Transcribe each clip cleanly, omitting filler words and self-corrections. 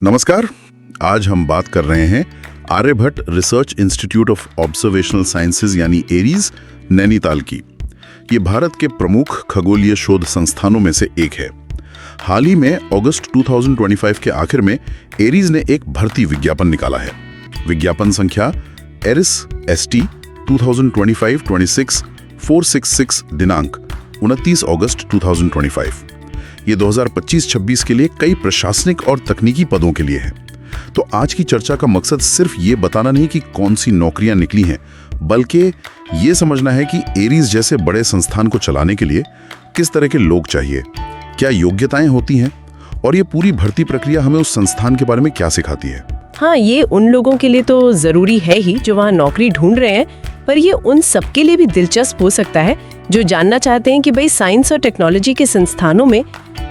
नमस्कार। आज हम बात कर रहे हैं Aryabhatta research institute of observational sciences यानी एरीज, नैनीताल की। ये भारत के प्रमुख खगोलीय शोध संस्थानों में से एक है। हाल ही में अगस्त 2025 के आखिर में एरीज ने एक भर्ती विज्ञापन निकाला है। विज्ञापन संख्या एरिस ST 2025-26 466 दिनांक 29 अगस्त 2025। ये 2025-26 के लिए कई प्रशासनिक और तकनीकी पदों के लिए है। तो आज की चर्चा का मकसद सिर्फ ये बताना नहीं कि कौन सी नौकरियां निकली हैं, बल्कि ये समझना है कि एरीज जैसे बड़े संस्थान को चलाने के लिए किस तरह के लोग चाहिए, क्या योग्यताएं होती हैं, और ये पूरी भर्ती प्रक्रिया हमें उस संस्थान के बारे में क्या सिखाती है। हाँ, ये उन लोगों के लिए तो जरूरी है ही जो वहाँ नौकरी ढूंढ रहे हैं, पर ये उन सबके लिए भी दिलचस्प हो सकता है जो जानना चाहते हैं कि भाई साइंस और टेक्नोलॉजी के संस्थानों में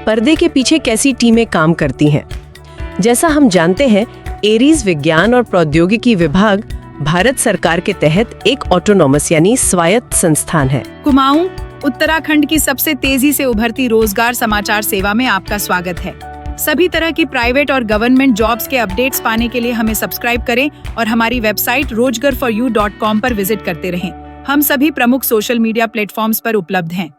पर्दे के पीछे कैसी टीमें काम करती हैं। जैसा हम जानते हैं, एरीज विज्ञान और प्रौद्योगिकी विभाग भारत सरकार के तहत एक ऑटोनॉमस यानी स्वायत्त संस्थान है। कुमाऊं, उत्तराखंड की सबसे तेजी से उभरती रोजगार समाचार सेवा में आपका स्वागत है। सभी तरह की प्राइवेट और गवर्नमेंट जॉब्स के अपडेट्स पाने के लिए हमें सब्सक्राइब करें और हमारी वेबसाइट rojgarforyou.com पर विजिट करते रहें। हम सभी प्रमुख सोशल मीडिया प्लेटफॉर्म्स पर उपलब्ध हैं।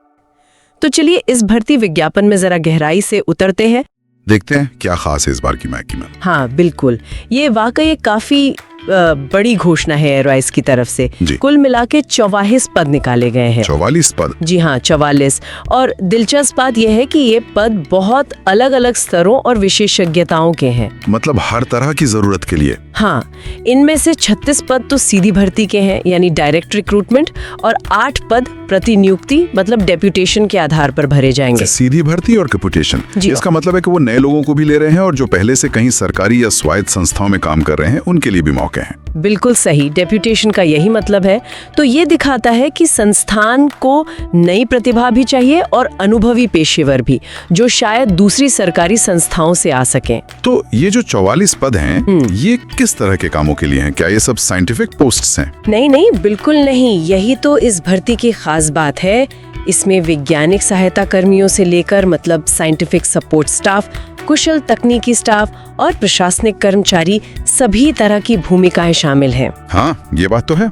तो चलिए इस भर्ती विज्ञापन में जरा गहराई से उतरते हैं। देखते हैं क्या खास है इस बार की मैकी में। हाँ बिल्कुल, ये वाकई एक काफी बड़ी घोषणा है एयरवाइज की तरफ से। कुल मिला के 44 पद निकाले गए हैं। 44 पद? जी हाँ, 44। और दिलचस्प बात यह है कि ये पद बहुत अलग अलग स्तरों और विशेषज्ञताओं के हैं। मतलब हर तरह की जरूरत के लिए। हाँ, इनमें से 36 पद तो सीधी भर्ती के हैं यानी डायरेक्ट रिक्रूटमेंट, और 8 पद प्रतिनियुक्ति मतलब डेप्यूटेशन के आधार पर भरे जाएंगे। सीधी भर्ती और डेप्यूटेशन, इसका मतलब है कि वो नए लोगों को भी ले रहे हैं और जो पहले से कहीं सरकारी या स्वायत्त संस्थाओं में काम कर रहे हैं उनके लिए भी मौके हैं। बिल्कुल सही, डेप्यूटेशन का यही मतलब है। तो ये दिखाता है कि संस्थान को नई प्रतिभा भी चाहिए और अनुभवी पेशेवर भी, जो शायद दूसरी सरकारी संस्थाओं से आ सकें। तो ये जो 44 पद हैं, ये किस तरह के कामों के लिए हैं? क्या ये सब साइंटिफिक पोस्ट्स हैं? नहीं, बिल्कुल नहीं। यही तो इस भर्ती की खास बात है। इसमें वैज्ञानिक सहायता कर्मियों से लेकर मतलब साइंटिफिक सपोर्ट स्टाफ, कुशल तकनीकी स्टाफ और प्रशासनिक कर्मचारी, सभी तरह की भूमिकाएं शामिल हैं। हाँ, ये बात तो है।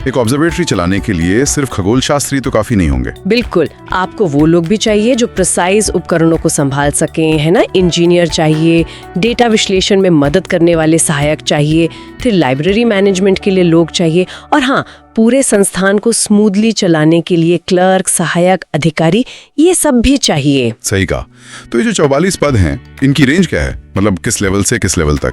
एक ऑब्जर्वेटरी चलाने के लिए सिर्फ खगोल शास्त्री तो काफी नहीं होंगे। बिल्कुल, आपको वो लोग भी चाहिए जो प्रिसाइज उपकरणों को संभाल सकें, है ना। इंजीनियर चाहिए, डेटा विश्लेषण में मदद करने वाले सहायक चाहिए, फिर लाइब्रेरी मैनेजमेंट के लिए लोग चाहिए, और हाँ, पूरे संस्थान को स्मूथली चलाने के लिए क्लर्क, सहायक अधिकारी, ये सब भी चाहिए। सही कहा। तो ये जो 44 पद हैं, इनकी रेंज क्या है? मतलब किस लेवल से किस लेवल तक?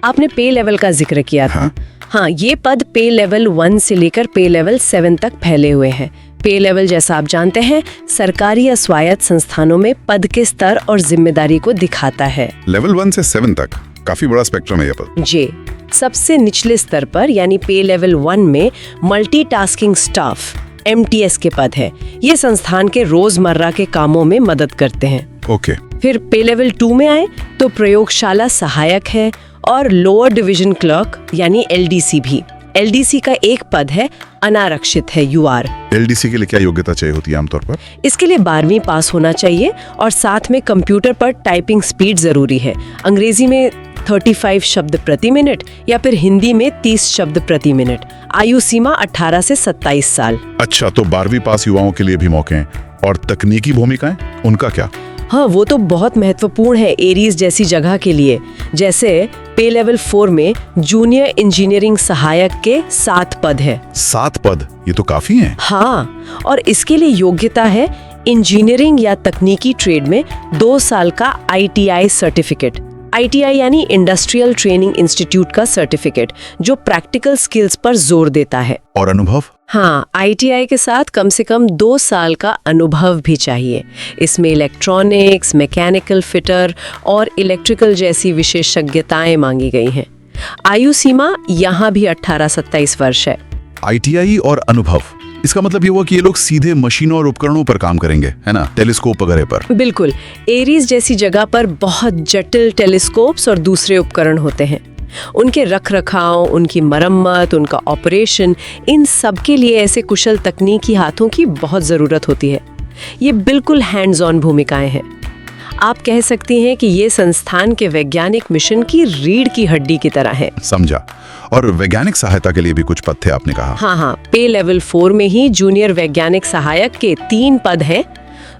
आपने पे लेवल का जिक्र किया था। हाँ, ये पद पे लेवल 1 से लेकर पे लेवल 7 तक फैले हुए हैं। पे लेवल, जैसा आप जानते हैं, सरकारी या स्वायत्त संस्थानों में पद के स्तर और जिम्मेदारी को दिखाता है। लेवल 1 से 7 तक काफी बड़ा स्पेक्ट्रम है ये पद। जी, सबसे निचले स्तर पर यानी पे लेवल 1 में मल्टीटास्किंग स्टाफ MTS के पद है। ये संस्थान के रोजमर्रा के कामों में मदद करते हैं। ओके। फिर पे लेवल 2 में आए तो प्रयोगशाला सहायक है और लोअर डिवीजन क्लर्क यानी LDC भी। LDC का एक पद है, अनारक्षित है, UR। LDC के लिए क्या योग्यता चाहिए होती है आमतौर पर? इसके लिए 12वीं पास होना चाहिए और साथ में कंप्यूटर पर टाइपिंग स्पीड जरूरी है। अंग्रेजी में 35 शब्द प्रति मिनट या फिर हिंदी में 30 शब्द प्रति मिनट। आयु सीमा 18 से 27 साल। अच्छा, तो 12वीं पास युवाओं के लिए भी मौके हैं। और तकनीकी भूमिकाएं, उनका क्या? हाँ, वो तो बहुत महत्वपूर्ण है एरीज जैसी जगह के लिए। जैसे पे लेवल 4 में जूनियर इंजीनियरिंग सहायक के 7 पद है। 7 पद, ये तो काफी हैं। हाँ, और इसके लिए योग्यता है इंजीनियरिंग या तकनीकी ट्रेड में 2 साल का ITI सर्टिफिकेट। ITI यानी इंडस्ट्रियल ट्रेनिंग इंस्टीट्यूट का सर्टिफिकेट, जो प्रैक्टिकल स्किल्स पर जोर देता है। और अनुभव? हाँ, ITI के साथ कम से कम 2 साल का अनुभव भी चाहिए। इसमें इलेक्ट्रॉनिक्स, मैकेनिकल फिटर और इलेक्ट्रिकल जैसी विशेषज्ञताएं मांगी गई हैं। आयु सीमा यहाँ भी 18-27 वर्ष है। ITI और अनुभव, इसका मतलब ये हुआ कि ये लोग सीधे मशीनों और उपकरणों पर काम करेंगे, है ना, टेलीस्कोप वगैरह पर। बिल्कुल, एरीज जैसी जगह पर बहुत जटिल टेलीस्कोप्स और दूसरे उपकरण होते हैं। उनके रखरखाव, उनकी मरम्मत, उनका ऑपरेशन, इन सब के लिए ऐसे कुशल तकनीकी हाथों की बहुत ज़रूरत होती है। ये बिल्कुल हैंड्स ऑन भूमिकाएं हैं। आप कह सकती हैं कि ये संस्थान के वैज्ञानिक मिशन की रीढ़ की हड्डी की तरह है। समझा। और वैज्ञानिक सहायता के लिए भी कुछ पद थे आपने कहा। हाँ, पे लेवल 4 में ही जूनियर वैज्ञानिक सहायक के 3 पद हैं,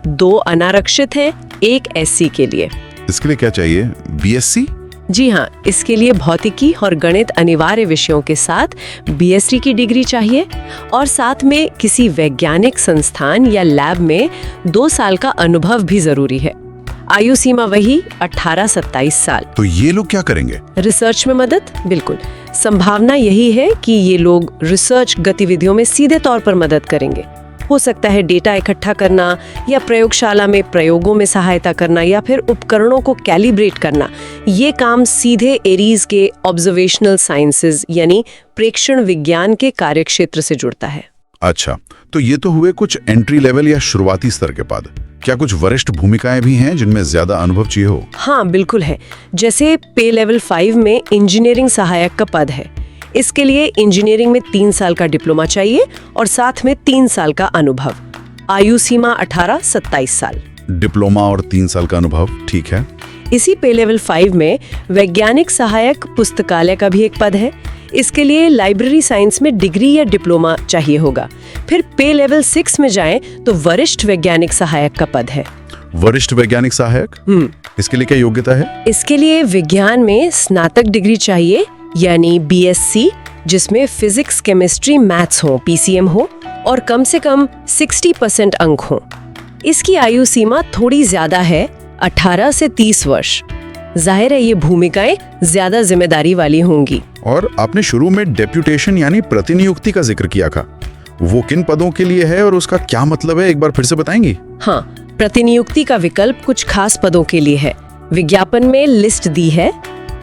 2 अनारक्षित हैं, 1 SC के लिए। इसके लिए क्या चाहिए? BSc? जी हाँ, इसके लिए भौतिकी और गणित अनिवार्य विषयों के साथ BSc की डिग्री चाहिए और साथ में किसी वैज्ञानिक संस्थान या लैब में 2 साल का अनुभव भी जरूरी है। आयु सीमा वही 18-27 साल। तो ये लोग क्या करेंगे? रिसर्च में मदद? बिल्कुल। संभावना यही है कि ये लोग रिसर्च गतिविधियों में सीधे तौर पर मदद करेंगे। हो सकता है डेटा इकट्ठा करना या प्रयोगशाला में प्रयोगों में सहायता करना या फिर उपकरणों को कैलिब्रेट करना। ये काम सीधे एरीज के ऑब्जर्वेशनल साइंसेज यानी प्रेक्षण विज्ञान के कार्यक्षेत्र से जुड़ता है। अच्छा, तो ये तो हुए कुछ एंट्री लेवल या शुरुआती स्तर के पद। क्या कुछ वरिष्ठ भूमिकाएं भी हैं जिनमें ज्यादा अनुभव चाहिए हो? हाँ, बिल्कुल है। जैसे पे लेवल 5 में इंजीनियरिंग सहायक का पद है। इसके लिए इंजीनियरिंग में 3 साल का डिप्लोमा चाहिए और साथ में 3 साल का अनुभव। आयु सीमा 18-27 साल। डिप्लोमा और 3 साल का अनुभव, ठीक है। इसी पे लेवल 5 में वैज्ञानिक सहायक पुस्तकालय का भी एक पद है। इसके लिए लाइब्रेरी साइंस में डिग्री या डिप्लोमा चाहिए होगा। फिर पे लेवल 6 में जाएं तो वरिष्ठ वैज्ञानिक सहायक का पद है। वरिष्ठ वैज्ञानिक सहायक? इसके लिए क्या योग्यता है? इसके लिए विज्ञान में स्नातक डिग्री चाहिए यानी BSc, जिसमें फिजिक्स, केमिस्ट्री, मैथ्स हो, PCM हो और कम से कम 60% अंक हो। इसकी आयु सीमा थोड़ी ज्यादा है, 18 से 30 वर्ष। जाहिर है ये भूमिकाएं ज्यादा जिम्मेदारी वाली होंगी। और आपने शुरू में डेप्यूटेशन यानी प्रतिनियुक्ति का जिक्र किया था, वो किन पदों के लिए है और उसका क्या मतलब है, एक बार फिर से बताएंगी? हाँ, प्रतिनियुक्ति का विकल्प कुछ खास पदों के लिए है। विज्ञापन में लिस्ट दी है,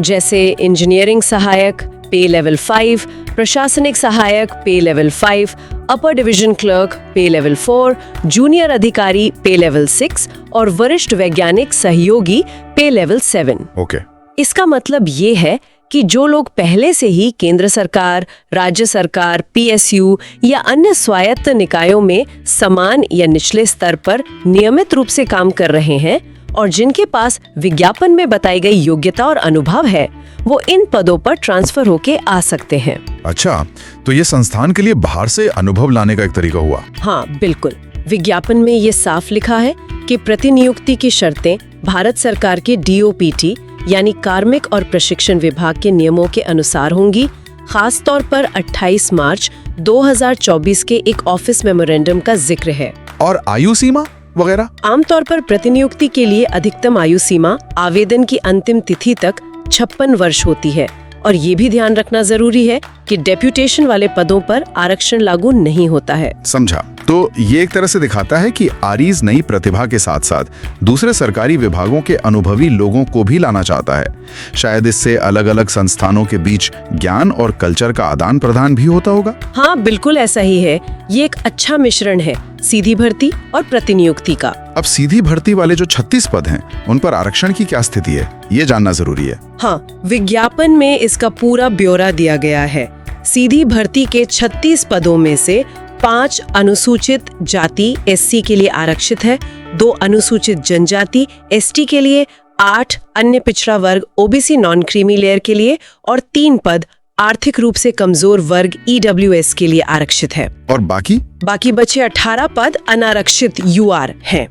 जैसे इंजीनियरिंग सहायक पे लेवल 5, प्रशासनिक सहायक पे लेवल 5, अपर डिवीजन क्लर्क पे लेवल 4, जूनियर अधिकारी पे लेवल 6 और वरिष्ठ वैज्ञानिक सहयोगी पे लेवल 7। ओके। इसका मतलब ये है कि जो लोग पहले से ही केंद्र सरकार, राज्य सरकार, PSU या अन्य स्वायत्त निकायों में समान या निचले स्तर पर नियमित रूप से काम कर रहे हैं और जिनके पास विज्ञापन में बताई गई योग्यता और अनुभव है, वो इन पदों पर ट्रांसफर होके आ सकते हैं। अच्छा, तो ये संस्थान के लिए बाहर से अनुभव लाने का एक तरीका हुआ? हाँ, बिल्कुल। विज्ञापन में ये साफ लिखा है कि प्रतिनियुक्ति की शर्तें भारत सरकार के DOPT यानी कार्मिक और प्रशिक्षण विभाग के नियमों के अनुसार होंगी। खास तौर पर 28 मार्च 2024 के एक ऑफिस मेमोरेंडम का जिक्र है। और आयु सीमा वगैरह? आमतौर पर प्रतिनियुक्ति के लिए अधिकतम आयु सीमा आवेदन की अंतिम तिथि तक 56 वर्ष होती है और ये भी ध्यान रखना जरूरी है कि डेप्यूटेशन वाले पदों पर आरक्षण लागू नहीं होता है। समझा। तो ये एक तरह से दिखाता है कि आरीज नई प्रतिभा के साथ साथ दूसरे सरकारी विभागों के अनुभवी लोगों को भी लाना चाहता है। शायद इससे अलग अलग संस्थानों के बीच ज्ञान और कल्चर का आदान प्रदान भी होता होगा। हाँ, बिल्कुल ऐसा ही है। ये एक अच्छा मिश्रण है सीधी भर्ती और प्रतिनियुक्ति का। अब सीधी भर्ती वाले जो 36 पद हैं, उन पर आरक्षण की क्या स्थिति है, ये जानना जरूरी है। हाँ, विज्ञापन में इसका पूरा ब्यौरा दिया गया है। सीधी भर्ती के 36 पदों में से 5 अनुसूचित जाति SC के लिए आरक्षित है, 2 अनुसूचित जनजाति ST के लिए, 8 अन्य पिछड़ा वर्ग OBC नॉन क्रीमी लेयर के लिए और 3 पद आर्थिक रूप से कमजोर वर्ग EWS के लिए आरक्षित है। और बाकी बचे 18 पद अनारक्षित UR हैं।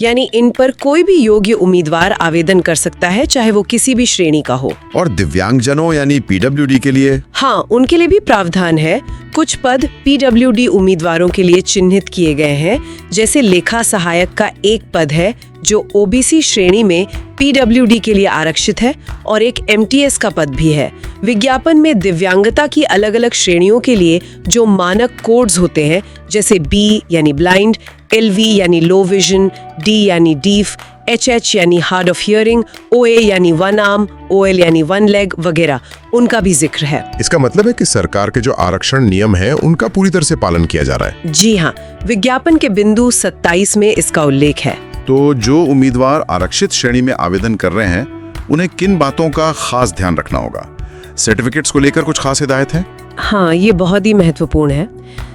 यानी इन पर कोई भी योग्य उम्मीदवार आवेदन कर सकता है, चाहे वो किसी भी श्रेणी का हो। और दिव्यांगजनों यानी PWD के लिए? हाँ, उनके लिए भी प्रावधान है। कुछ पद PWD उम्मीदवारों के लिए चिन्हित किए गए हैं, जैसे लेखा सहायक का एक पद है जो OBC श्रेणी में PWD के लिए आरक्षित है और एक MTS का पद भी है। विज्ञापन में दिव्यांगता की अलग अलग श्रेणियों के लिए जो मानक कोड्स होते हैं, जैसे B यानी ब्लाइंड, LV यानी लो विजन, D यानी डीफ, HH यानी हार्ड ऑफ हियरिंग, OA यानी वन आर्म, OL यानी वन लेग वगैरह, उनका भी जिक्र है। इसका मतलब है कि सरकार के जो आरक्षण नियम है उनका पूरी तरह से पालन किया जा रहा है। जी हाँ, विज्ञापन के बिंदु 27 में इसका उल्लेख है। तो जो उम्मीदवार आरक्षित श्रेणी में आवेदन कर रहे हैं, उन्हें किन बातों का खास ध्यान रखना होगा? सर्टिफिकेट्स को लेकर कुछ खास हिदायत है? हाँ, ये बहुत ही महत्वपूर्ण है।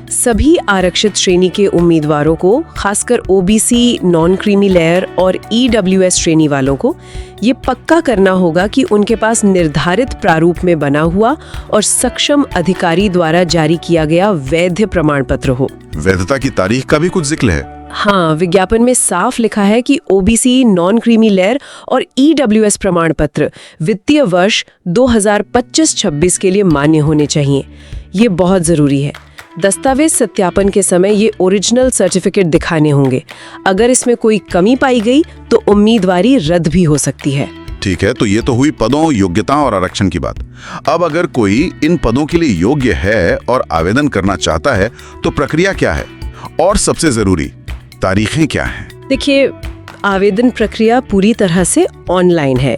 सभी आरक्षित श्रेणी के उम्मीदवारों को, खासकर ओबीसी, नॉन क्रीमी लेयर और ईडब्ल्यूएस श्रेणी वालों को ये पक्का करना होगा कि उनके पास निर्धारित प्रारूप में बना हुआ और सक्षम अधिकारी द्वारा जारी किया गया वैध प्रमाण पत्र हो। वैधता की तारीख का भी कुछ जिक्र है? हाँ, विज्ञापन में साफ लिखा है कि ओबीसी, नॉन क्रीमी लेयर और ईडब्ल्यूएस प्रमाण पत्र वित्तीय वर्ष 2025-26 के लिए मान्य होने चाहिए। ये बहुत जरूरी है। दस्तावेज सत्यापन के समय ये ओरिजिनल सर्टिफिकेट दिखाने होंगे। अगर इसमें कोई कमी पाई गई तो उम्मीदवारी रद्द भी हो सकती है। ठीक है, तो ये तो हुई पदों, योग्यता और आरक्षण की बात। अब अगर कोई इन पदों के लिए योग्य है और आवेदन करना चाहता है तो प्रक्रिया क्या है, और सबसे जरूरी तारीखें क्या हैं? देखिए, आवेदन प्रक्रिया पूरी तरह से ऑनलाइन है।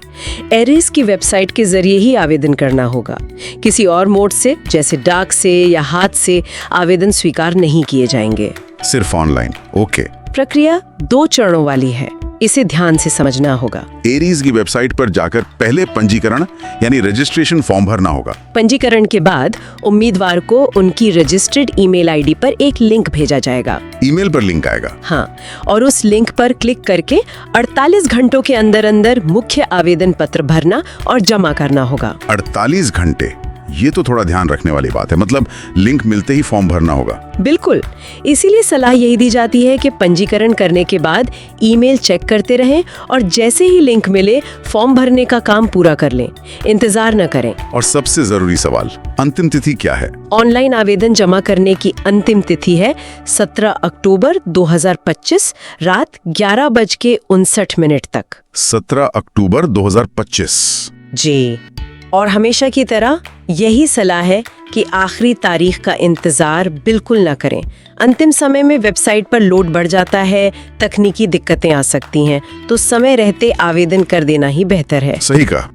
एरिस की वेबसाइट के जरिए ही आवेदन करना होगा। किसी और मोड से, जैसे डाक से या हाथ से, आवेदन स्वीकार नहीं किए जाएंगे। सिर्फ ऑनलाइन। ओके। प्रक्रिया 2 चरणों वाली है, इसे ध्यान से समझना होगा। एरीज की वेबसाइट पर जाकर पहले पंजीकरण यानी रजिस्ट्रेशन फॉर्म भरना होगा। पंजीकरण के बाद उम्मीदवार को उनकी रजिस्टर्ड ईमेल आईडी पर एक लिंक भेजा जाएगा। ईमेल पर लिंक आएगा? हाँ, और उस लिंक पर क्लिक करके 48 घंटों के अंदर अंदर मुख्य आवेदन पत्र भरना और जमा करना होगा। 48 घंटे? ये तो थोड़ा ध्यान रखने वाली बात है। मतलब लिंक मिलते ही फॉर्म भरना होगा? बिल्कुल। इसीलिए सलाह यही दी जाती है कि पंजीकरण करने के बाद ईमेल चेक करते रहें और जैसे ही लिंक मिले फॉर्म भरने का काम पूरा कर लें। इंतजार न करें। और सबसे जरूरी सवाल, अंतिम तिथि क्या है? ऑनलाइन आवेदन जमा करने की अंतिम तिथि है 17 अक्टूबर 2025 रात 11:59 तक। 17 अक्टूबर 2025। जी, और हमेशा की तरह यही सलाह है कि आखिरी तारीख का इंतजार बिल्कुल न करें। अंतिम समय में वेबसाइट पर लोड बढ़ जाता है, तकनीकी दिक्कतें आ सकती हैं, तो समय रहते आवेदन कर देना ही बेहतर है। सही कहा।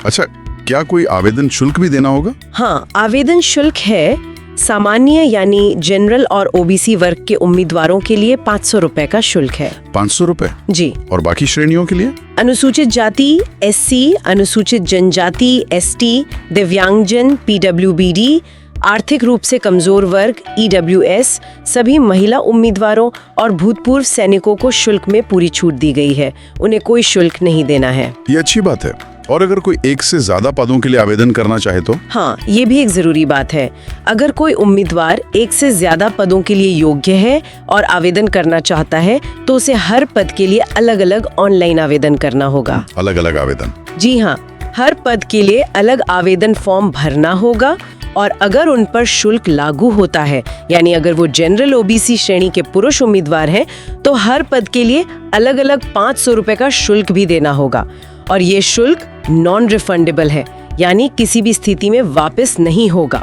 अच्छा, क्या कोई आवेदन शुल्क भी देना होगा? हाँ, आवेदन शुल्क है। सामान्य यानी जनरल और ओबीसी वर्ग के उम्मीदवारों के लिए 500 रुपए का शुल्क है। 500 रुपए? जी। और बाकी श्रेणियों के लिए? अनुसूचित जाति एससी, अनुसूचित जनजाति एसटी, दिव्यांगजन पीडब्ल्यूबीडी, आर्थिक रूप से कमजोर वर्ग ईडब्ल्यूएस, सभी महिला उम्मीदवारों और भूतपूर्व सैनिकों को शुल्क में पूरी छूट दी गई है। उन्हें कोई शुल्क नहीं देना है। ये अच्छी बात है। और अगर कोई एक से ज्यादा पदों के लिए आवेदन करना चाहे तो? हाँ, ये भी एक जरूरी बात है। अगर कोई उम्मीदवार एक से ज्यादा पदों के लिए योग्य है और आवेदन करना चाहता है तो उसे हर पद के लिए अलग अलग ऑनलाइन आवेदन करना होगा। अलग अलग आवेदन? जी हाँ, हर पद के लिए अलग आवेदन फॉर्म भरना होगा। और अगर उन पर शुल्क लागू होता है, यानी अगर वो जनरल ओबीसी श्रेणी के पुरुष उम्मीदवार हैं, तो हर पद के लिए अलग अलग 500 रुपए का शुल्क भी देना होगा। और ये शुल्क नॉन रिफंडेबल है, यानी किसी भी स्थिति में वापस नहीं होगा।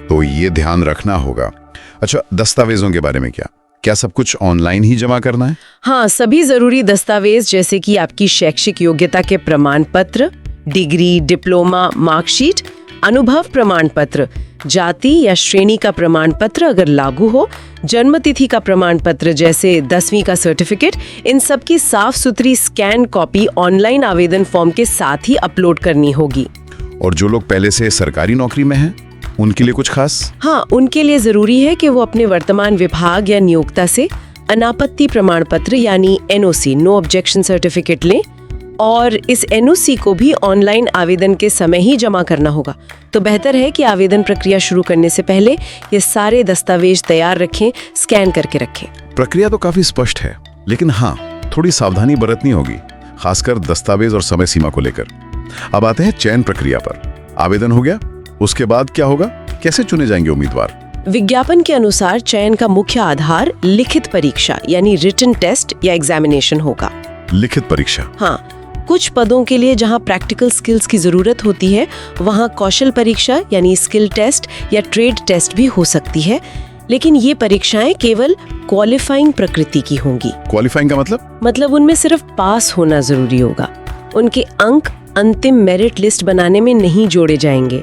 तो ये ध्यान रखना होगा। अच्छा, दस्तावेजों के बारे में क्या सब कुछ ऑनलाइन ही जमा करना है? हाँ, सभी जरूरी दस्तावेज जैसे कि आपकी शैक्षिक योग्यता के प्रमाण पत्र, डिग्री, डिप्लोमा, मार्कशीट, अनुभव प्रमाण पत्र, जाति या श्रेणी का प्रमाण पत्र अगर लागू हो, जन्म तिथि का प्रमाण पत्र जैसे 10वीं का सर्टिफिकेट, इन सब की साफ सुथरी स्कैन कॉपी ऑनलाइन आवेदन फॉर्म के साथ ही अपलोड करनी होगी। और जो लोग पहले से सरकारी नौकरी में हैं, उनके लिए कुछ खास? हाँ, उनके लिए जरूरी है कि वो अपने वर्तमान विभाग या नियोक्ता से अनापत्ति प्रमाण पत्र यानी एनओसी, नो ऑब्जेक्शन सर्टिफिकेट लें। और इस एनओसी को भी ऑनलाइन आवेदन के समय ही जमा करना होगा। तो बेहतर है कि आवेदन प्रक्रिया शुरू करने से पहले ये सारे दस्तावेज तैयार रखें, स्कैन करके रखें। प्रक्रिया तो काफी स्पष्ट है, लेकिन हाँ, थोड़ी सावधानी बरतनी होगी, खासकर दस्तावेज और समय सीमा को लेकर। अब आते हैं चयन प्रक्रिया पर। आवेदन हो गया, उसके बाद क्या होगा? कैसे चुने जाएंगे उम्मीदवार? विज्ञापन के अनुसार चयन का मुख्य आधार लिखित परीक्षा यानी रिटन टेस्ट या एग्जामिनेशन होगा। लिखित परीक्षा? हाँ, कुछ पदों के लिए जहां प्रैक्टिकल स्किल्स की जरूरत होती है, वहां कौशल परीक्षा यानी स्किल टेस्ट या ट्रेड टेस्ट भी हो सकती है, लेकिन ये परीक्षाएं केवल क्वालिफाइंग प्रकृति की होंगी। क्वालिफाइंग का मतलब उनमें सिर्फ पास होना जरूरी होगा। उनके अंक अंतिम मेरिट लिस्ट बनाने में नहीं जोड़े जाएंगे।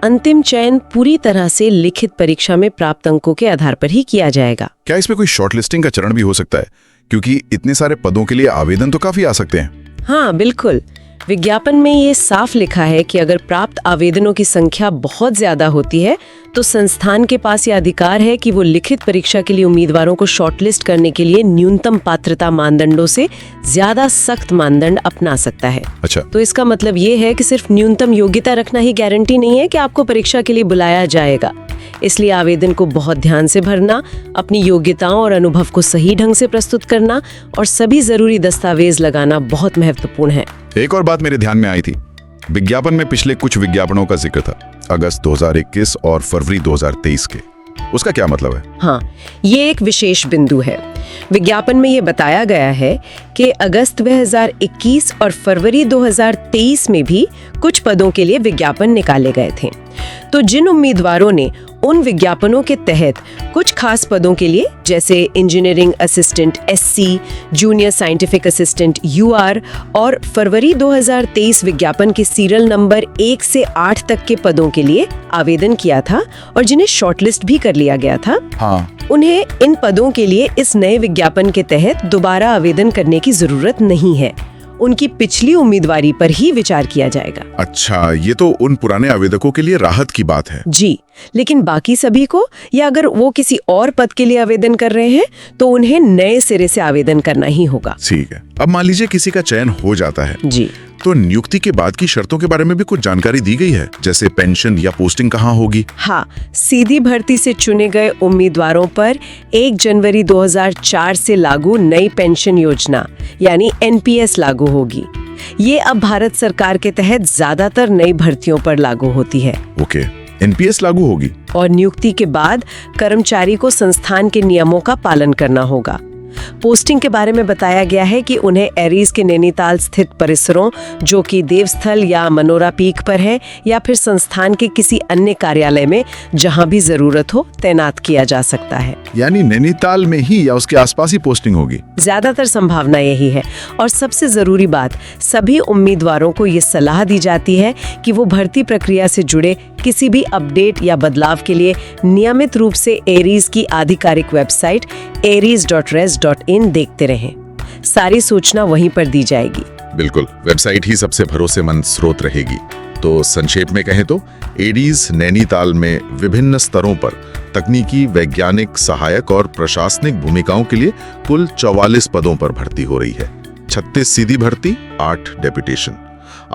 अंतिम चयन पूरी तरह से लिखित परीक्षा में प्राप्त अंकों के आधार पर ही किया जाएगा। क्या इसमें कोई शॉर्टलिस्टिंग का चरण भी हो सकता है? क्योंकि इतने सारे पदों के लिए आवेदन तो काफी आ सकते हैं। हाँ, बिल्कुल। विज्ञापन में ये साफ लिखा है कि अगर प्राप्त आवेदनों की संख्या बहुत ज्यादा होती है तो संस्थान के पास ये अधिकार है कि वो लिखित परीक्षा के लिए उम्मीदवारों को शॉर्टलिस्ट करने के लिए न्यूनतम पात्रता मानदंडों से ज्यादा सख्त मानदंड अपना सकता है। अच्छा, तो इसका मतलब ये है कि सिर्फ न्यूनतम योग्यता रखना ही गारंटी नहीं है कि आपको परीक्षा के लिए बुलाया जाएगा। इसलिए आवेदन को बहुत ध्यान से भरना, अपनी योग्यताओं और अनुभव को सही ढंग से प्रस्तुत करना और सभी जरूरी दस्तावेज लगाना बहुत महत्वपूर्ण है। एक और बात मेरे ध्यान में आई थी। विज्ञापन में पिछले कुछ विज्ञापनों का जिक्र था, अगस्त 2021 और फरवरी 2023 के। उसका क्या मतलब है? हाँ, ये एक विशेष बिंदु है। विज्ञापन में ये बताया गया है कि अगस्त 2021 और फरवरी 2023 में भी कुछ पदों के लिए विज्ञापन निकाले गए थे। तो जिन उम्मीदवारों ने उन विज्ञापनों के तहत कुछ खास पदों के लिए, जैसे engineering assistant SC, junior scientific assistant UR और फरवरी 2023 विज्ञापन के सीरियल नंबर 1 से 8 तक के पदों के लिए आवेदन किया था और जिन्हें शॉर्टलिस्ट भी कर लिया गया था, हाँ, उन्हें इन पदों के लिए इस नए विज्ञापन के तहत दोबारा आवेदन करने की जरूरत नहीं है। उनकी पिछली उम्मीदवारी पर ही विचार किया जाएगा। अच्छा, ये तो उन पुराने आवेदकों के लिए राहत की बात है। जी, लेकिन बाकी सभी को, या अगर वो किसी और पद के लिए आवेदन कर रहे हैं तो उन्हें नए सिरे से आवेदन करना ही होगा। ठीक है। अब मान लीजिए किसी का चयन हो जाता है, जी, तो नियुक्ति के बाद की शर्तों के बारे में भी कुछ जानकारी दी गई है, जैसे पेंशन या पोस्टिंग कहाँ होगी? हाँ, सीधी भर्ती से चुने गए उम्मीदवारों पर 1 जनवरी 2004 से लागू नई पेंशन योजना यानी NPS लागू होगी। ये अब भारत सरकार के तहत ज्यादातर नई भर्तियों पर लागू होती है। ओके, NPS लागू होगी। और नियुक्ति के बाद कर्मचारी को संस्थान के नियमों का पालन करना होगा। पोस्टिंग के बारे में बताया गया है कि उन्हें एरीज के नैनीताल स्थित परिसरों, जो कि देवस्थल या मनोरा पीक पर है, या फिर संस्थान के किसी अन्य कार्यालय में जहां भी जरूरत हो तैनात किया जा सकता है। यानी नैनीताल में ही या उसके आसपास ही पोस्टिंग होगी? ज्यादातर संभावना यही है। और सबसे जरूरी बात, सभी उम्मीदवारों को ये सलाह दी जाती है कि वो भर्ती प्रक्रिया से जुड़े किसी भी अपडेट या बदलाव के लिए नियमित रूप से एरीज की आधिकारिक वेबसाइट aries.res.in देखते रहें। सारी सूचना वहीं पर दी जाएगी। बिल्कुल, वेबसाइट ही सबसे भरोसेमंद स्रोत रहेगी। तो संक्षेप में कहें तो एरीज नैनीताल में विभिन्न स्तरों पर तकनीकी, वैज्ञानिक, सहायक और प्रशासनिक भूमिकाओं के लिए कुल 44 पदों पर भर्ती हो रही है। 36 सीधी भर्ती, 8 डेपुटेशन।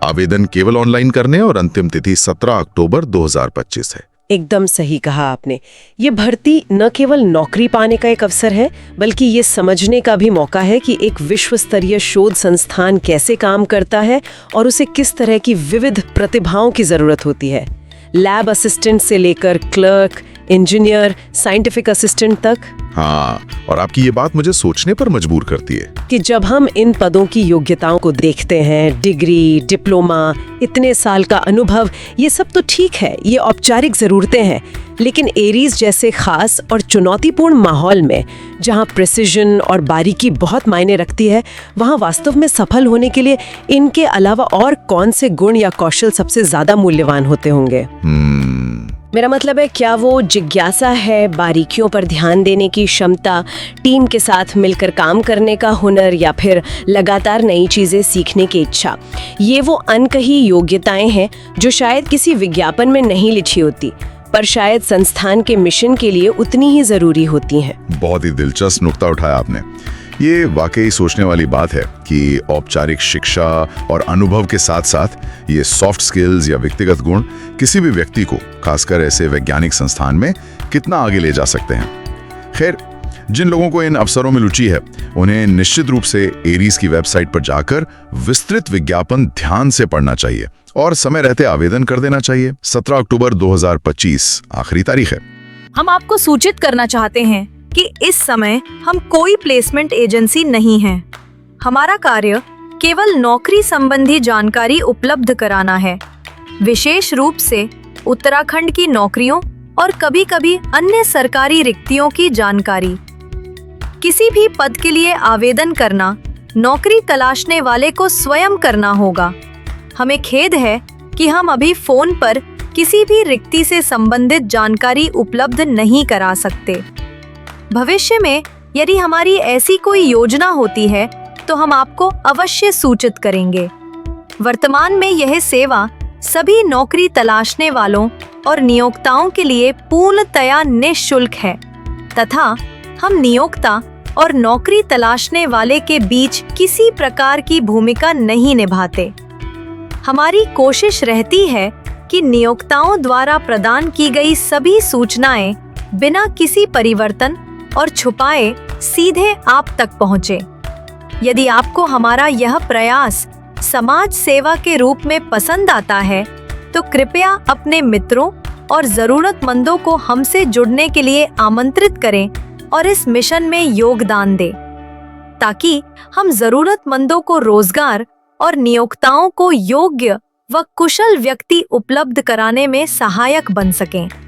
आवेदन केवल ऑनलाइन करने और अंतिम तिथि 17 अक्टूबर 2025 है। एकदम सही कहा आपने। ये भर्ती न केवल नौकरी पाने का एक अवसर है, बल्कि ये समझने का भी मौका है कि एक विश्व स्तरीय शोध संस्थान कैसे काम करता है और उसे किस तरह की विविध प्रतिभाओं की जरूरत होती है। लैब असिस्टेंट से लेकर क्लर्क, इंजीनियर, साइंटिफिक असिस्टेंट तक। हाँ, और आपकी ये बात मुझे सोचने पर मजबूर करती है कि जब हम इन पदों की योग्यताओं को देखते हैं, डिग्री, डिप्लोमा, इतने साल का अनुभव, ये सब तो ठीक है, ये औपचारिक जरूरतें हैं, लेकिन एरीज जैसे खास और चुनौतीपूर्ण माहौल में जहां प्रिसिजन और बारीकी बहुत मायने रखती है, वहां वास्तव में सफल होने के लिए इनके अलावा और कौन से गुण या कौशल सबसे ज्यादा मूल्यवान होते होंगे? मेरा मतलब है, क्या वो जिज्ञासा है, बारीकियों पर ध्यान देने की क्षमता, टीम के साथ मिलकर काम करने का हुनर, या फिर लगातार नई चीजें सीखने की इच्छा? ये वो अनकही योग्यताएं हैं जो शायद किसी विज्ञापन में नहीं लिखी होती, पर शायद संस्थान के मिशन के लिए उतनी ही जरूरी होती हैं। बहुत ही दिलचस्प नुक्ता उठाया आपने। ये वाकई सोचने वाली बात है कि औपचारिक शिक्षा और अनुभव के साथ साथ ये सॉफ्ट स्किल्स या व्यक्तिगत गुण किसी भी व्यक्ति को, खासकर ऐसे वैज्ञानिक संस्थान में, कितना आगे ले जा सकते हैं। खैर, जिन लोगों को इन अवसरों में रुचि है, उन्हें निश्चित रूप से एरीज की वेबसाइट पर जाकर विस्तृत विज्ञापन ध्यान से पढ़ना चाहिए और समय रहते आवेदन कर देना चाहिए। 17 अक्टूबर 2025 आखिरी तारीख है। हम आपको सूचित करना चाहते हैं कि इस समय हम कोई प्लेसमेंट एजेंसी नहीं हैं। हमारा कार्य केवल नौकरी संबंधी जानकारी उपलब्ध कराना है, विशेष रूप से उत्तराखंड की नौकरियों और कभी-कभी अन्य सरकारी रिक्तियों की जानकारी। किसी भी पद के लिए आवेदन करना नौकरी तलाशने वाले को स्वयं करना होगा। हमें खेद है कि हम अभी फोन पर किसी भी रिक्ति से संबंधित जानकारी उपलब्ध नहीं करा सकते। भविष्य में यदि हमारी ऐसी कोई योजना होती है तो हम आपको अवश्य सूचित करेंगे। वर्तमान में यह सेवा सभी नौकरी तलाशने वालों और नियोक्ताओं के लिए पूर्णतया निःशुल्क है तथा हम नियोक्ता और नौकरी तलाशने वाले के बीच किसी प्रकार की भूमिका नहीं निभाते। हमारी कोशिश रहती है कि नियोक्ताओं द्वारा प्रदान की गई सभी सूचनाएं बिना किसी परिवर्तन और छुपाए सीधे आप तक पहुंचे। यदि आपको हमारा यह प्रयास समाज सेवा के रूप में पसंद आता है तो कृपया अपने मित्रों और जरूरतमंदों को हमसे जुड़ने के लिए आमंत्रित करें और इस मिशन में योगदान दें ताकि हम जरूरतमंदों को रोजगार और नियोक्ताओं को योग्य व कुशल व्यक्ति उपलब्ध कराने में सहायक बन सकें।